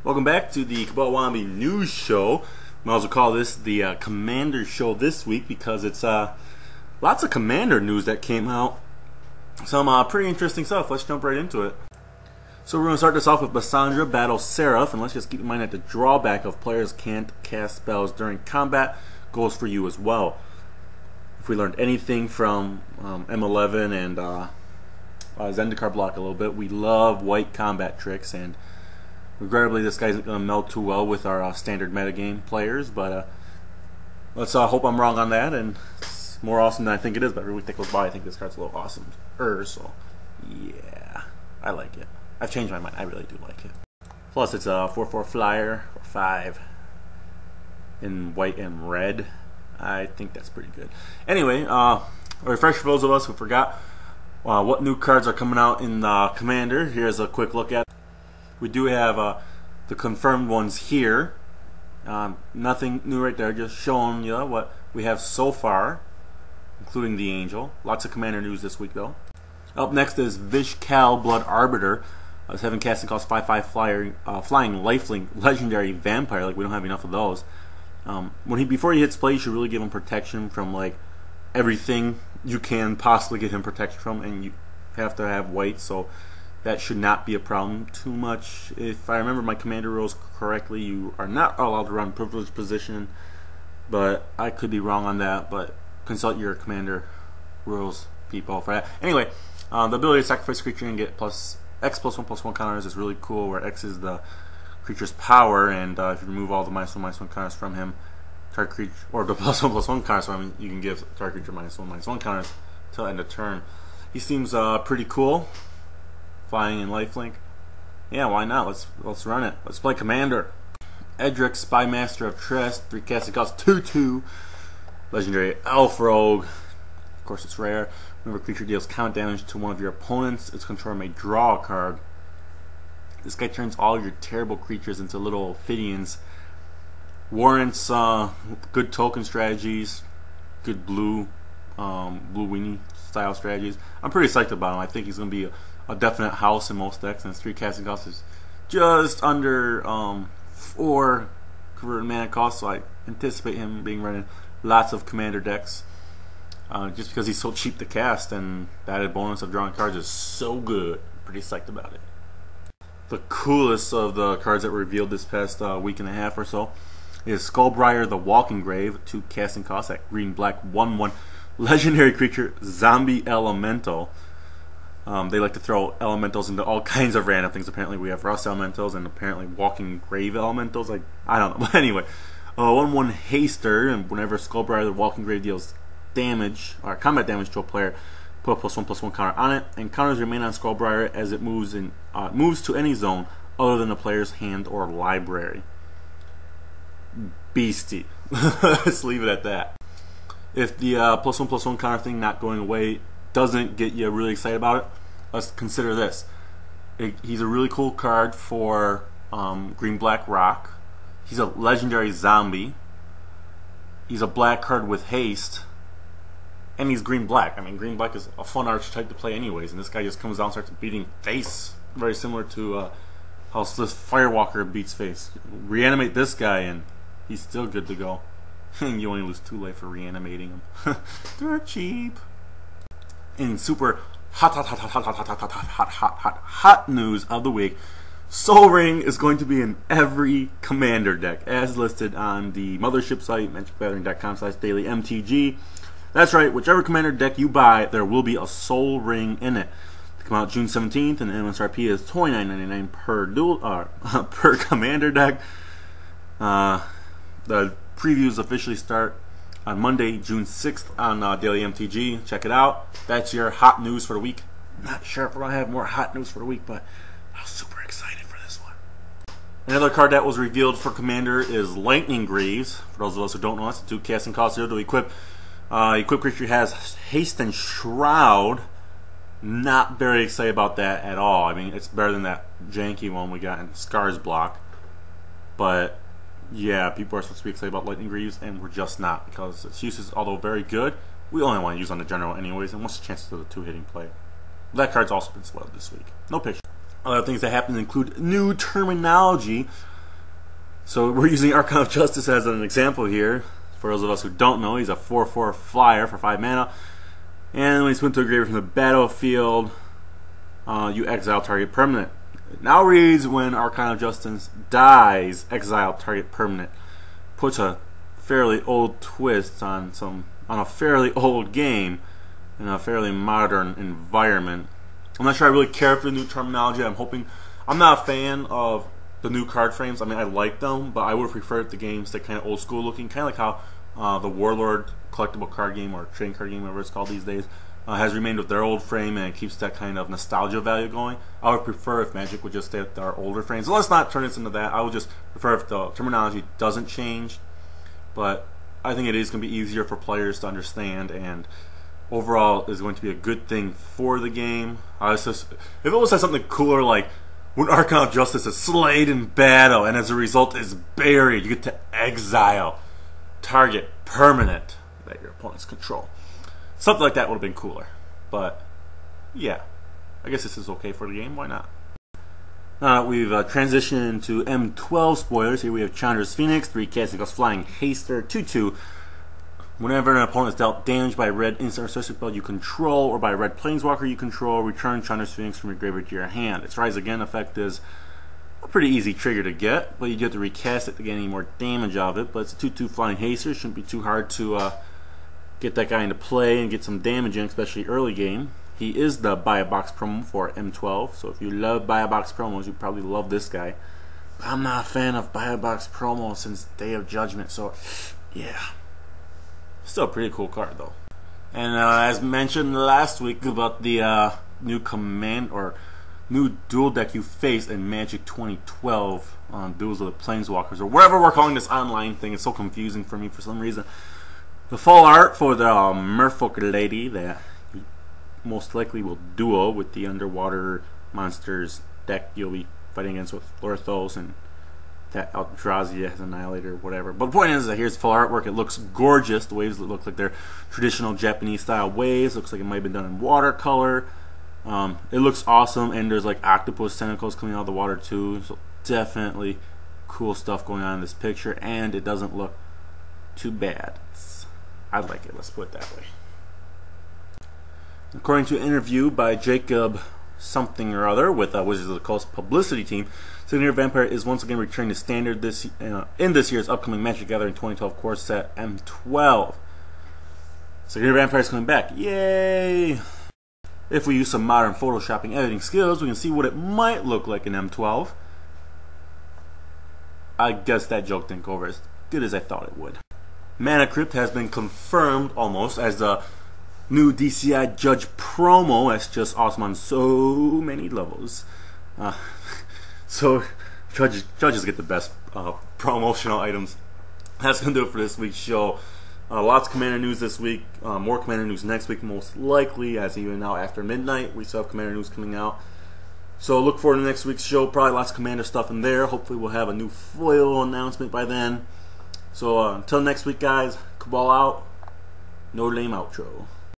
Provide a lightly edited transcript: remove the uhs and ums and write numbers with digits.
Welcome back to the Cabalwannabe news show. Might as well call this the Commander show this week because it's lots of Commander news that came out. Some pretty interesting stuff. Let's jump right into it. So we're going to start this off with Bassandra battles Seraph, and let's just keep in mind that the drawback of players can't cast spells during combat goes for you as well. If we learned anything from M11 and Zendikar block a little bit, we love white combat tricks, and regrettably this guy's not going to meld too well with our standard metagame players, but let's hope I'm wrong on that, and it's more awesome than I think it is, but every week that goes by I think this card's a little awesome. So yeah, I like it. I've changed my mind, I really do like it. Plus it's a 4/4 flyer, or 5, in white and red. I think that's pretty good. Anyway, a refresher for those of us who forgot what new cards are coming out in Commander. Here's a quick look at it. We do have the confirmed ones here. Nothing new right there, just showing you what we have so far, including the Angel. Lots of Commander news this week though. Up next is Vishkal Blood Arbiter. 7 casting cost 5/5 flying lifelink legendary vampire. Like we don't have enough of those. Before he hits play, you should really give him protection from like everything you can possibly get him protection from, and you have to have white, so that should not be a problem too much. If I remember my Commander rules correctly, you are not allowed to run privileged position, but I could be wrong on that. But consult your Commander rules people for that. Anyway, the ability to sacrifice a creature and get X+1/+1 counters is really cool, where X is the creature's power, and if you remove all the -1/-1 counters from him, target creature, or the +1/+1 counters from him, you can give target creature -1/-1 counters till end of turn. He seems pretty cool, flying in lifelink. Yeah, why not? Let's run it. Let's play Commander. Edric, Spymaster of Trest, 3 casting cost 2/2, legendary Elf Rogue. Of course, it's rare. Whenever a creature deals count damage to one of your opponents, its controller may draw a card. This guy turns all your terrible creatures into little Ophidians. Warrants good token strategies, good blue weenie style strategies. I'm pretty psyched about him. I think he's going to be a definite house in most decks, and his 3 casting cost is just under 4 converted mana cost, so I anticipate him being running lots of Commander decks. Just because he's so cheap to cast, and the added bonus of drawing cards is so good. Pretty psyched about it. The coolest of the cards that were revealed this past week and a half or so is Skullbriar the Walking Grave, 2 casting costs at green-black 1/1 legendary creature zombie elemental. They like to throw elementals into all kinds of random things. Apparently we have rust elementals and apparently walking grave elementals. Like, I don't know. But anyway, 1/1 haster, and whenever Skullbriar the Walking Grave deals damage or combat damage to a player, put a +1/+1 counter on it, and counters remain on Skullbriar as it moves to any zone other than the player's hand or library. Beastie. Let's leave it at that. If the +1/+1 counter thing not going away doesn't get you really excited about it, let's consider this. He's a really cool card for green-black rock. He's a legendary zombie. He's a black card with haste. And he's green-black. I mean, green-black is a fun archetype to play anyways, and this guy just comes down and starts beating face. Very similar to how this Firewalker beats face. Reanimate this guy, and he's still good to go. And you only lose 2 life for reanimating him. They're cheap. In super hot news of the week, Sol Ring is going to be in every Commander deck, as listed on the mothership site, magicgathering.com/dailymtg. That's right, whichever Commander deck you buy, there will be a Sol Ring in it. They come out June 17th, and the MSRP is $29.99 per Commander deck. The previews officially start on Monday, June 6th on Daily MTG. Check it out. That's your hot news for the week. Not sure if we're going to have more hot news for the week, but I'm super excited for this one. Another card that was revealed for Commander is Lightning Greaves. For those of us who don't know, it's 2 casting cost 0 to equip. Equipped creature has haste and shroud. Not very excited about that at all. I mean, it's better than that janky one we got in Scars block. But yeah, people are supposed to be excited about Lightning Greaves, and we're just not, because its uses, although very good, we only want to use on the general anyways, and what's the chances of the 2-hitting play? That card's also been spoiled this week. No picture. Other things that happened include new terminology So we're using Archon of Justice as an example here. For those of us who don't know, he's a 4/4 flyer for 5 mana. And when he's put to a graveyard from the battlefield, you exile target permanent. It now reads, when Archon of Justice dies, exile target permanent. Puts a fairly old twist on a fairly old game in a fairly modern environment. I'm not sure I really care for the new terminology. I'm not a fan of the new card frames. I mean, I like them, but I would prefer the game stay kind of old school looking, kind of like how the Warlord collectible card game or trading card game, whatever it's called these days, has remained with their old frame, and it keeps that kind of nostalgia value going. I would prefer if Magic would just stay with our older frames. So let's not turn this into that. I would just prefer if the terminology doesn't change, but I think it is going to be easier for players to understand, and overall is going to be a good thing for the game. If it was something cooler like when Archon of Justice is slayed in battle and as a result is buried, you get to exile target permanent that your opponents control. Something like that would have been cooler. But yeah, I guess this is okay for the game. Why not? Now that we've transitioned to M12 spoilers, here we have Chandra's Phoenix, 3 casting cost flying haster, 2/2. Whenever an opponent is dealt damage by a red instant or sorcery spell you control or by a red planeswalker you control, return Chandra's Phoenix from your graveyard to your hand. Its Rise Again effect is a pretty easy trigger to get, but you do have to recast it to get any more damage out of it. But it's a 2/2 flying haster. Shouldn't be too hard to get that guy into play and get some damage in, especially early game. He is the buy a box promo for M12, so if you love buy a box promos, you probably love this guy. I'm not a fan of buy a box promos since Day of Judgment, so yeah. Still a pretty cool card though. And as mentioned last week about the new command or new duel deck you face in Magic 2012 on Duels of the Planeswalkers, or whatever we're calling this online thing. It's so confusing for me for some reason. The full art for the Merfolk lady that you most likely will duo with the underwater monsters deck you'll be fighting against with Lorthos and that Eldrazi has Annihilator or whatever. But the point is that here's full artwork. It looks gorgeous. The waves look like they're traditional Japanese style waves. Looks like it might have been done in watercolor. It looks awesome, and there's like octopus tentacles coming out of the water too. So definitely cool stuff going on in this picture, and it doesn't look too bad. I like it, let's put it that way. According to an interview by Jacob something or other with Wizards of the Coast publicity team, Signature Vampire is once again returning to standard in this year's upcoming Magic Gathering 2012 core set M12. Signature Vampire is coming back, yay! If we use some modern photoshopping editing skills, we can see what it might look like in M12. I guess that joke didn't go over as good as I thought it would. Mana Crypt has been confirmed almost as the new DCI Judge promo. That's just awesome on so many levels. So judges get the best promotional items. That's going to do it for this week's show. Lots of Commander news this week. More Commander news next week, most likely, as even now after midnight. We still have Commander news coming out. So look forward to next week's show. Probably lots of Commander stuff in there. Hopefully we'll have a new foil announcement by then. So until next week, guys, Cabal out. No lame outro.